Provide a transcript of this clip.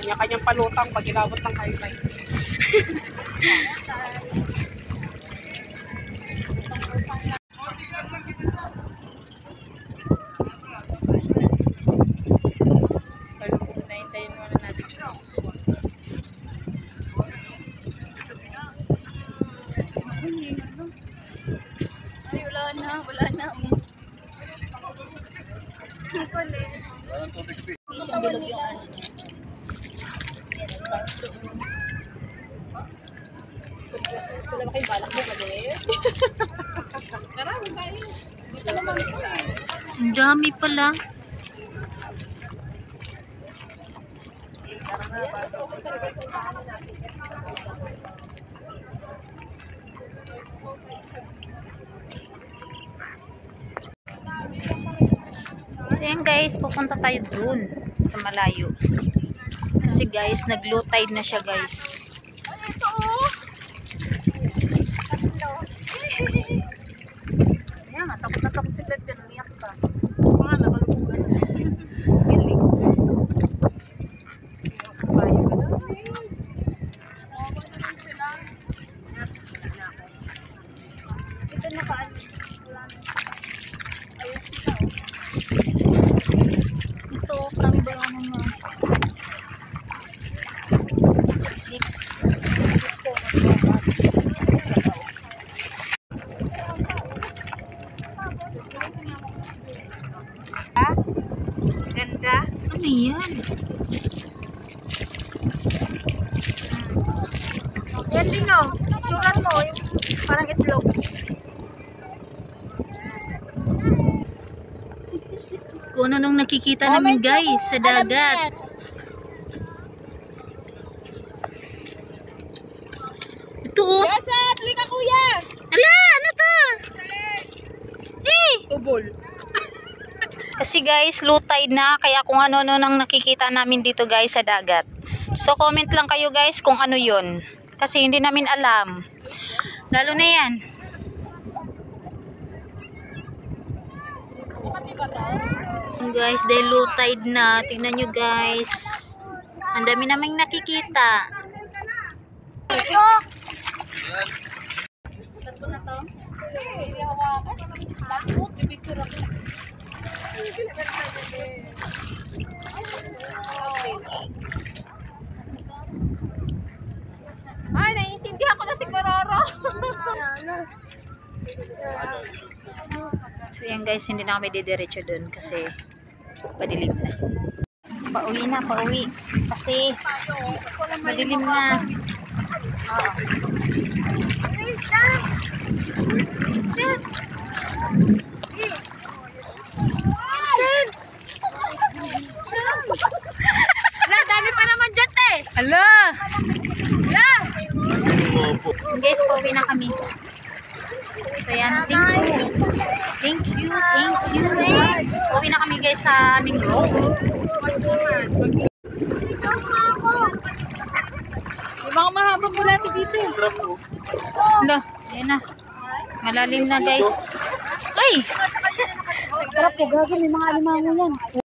Kanya-kanyang palutang pag inabot ng highlight. Nahintayin muna natin. Ay, wala na. Walang tubig. Ang bilog yung ano. Wala ba kayong balak mo mali? Marami tayo. Dito naman ito. Ang dami pala. So yan guys, pupunta tayo dun sa malayo. Kasi guys, nag-low tide na siya guys. Ayan nga, takot na takot si Glad yan. Umiyak ka. Mga nakalubugan. Galing. Ito na kaan. Ito, kami ba ano na? Siksik. Ganda. Ano yan? Yan din o. Ituran mo. Yung parang itlog. Kung ano nung nakikita namin guys sa dagat. Ito oh. Yasa! Tuloy ka kuya! Ala! Ano to? Tubol. Kasi guys, low tide na. Kaya kung ano nang nakikita namin dito guys sa dagat. So comment lang kayo guys kung ano yun. Kasi hindi namin alam. Lalo na yan. Guys, dahil low tide na. Tingnan nyo guys. Ang dami namang nakikita. Ito. Ito na to. Picture ako. Ay, naiintindihan ko na si Kororo. So yan guys, hindi na kami didiretso dun kasi padilim na. Pauwi. Kasi madilim na. Wala, dami pa naman dyan eh. Hala! Wala. Guys, pauwi na kami. So yan, thank you. Pauwi na kami guys sa aming room. May mga mahabang bulati dito eh. Hala, ayan na. Malalim na guys. Ay! Tara po, gagawin. May mga alimango yan.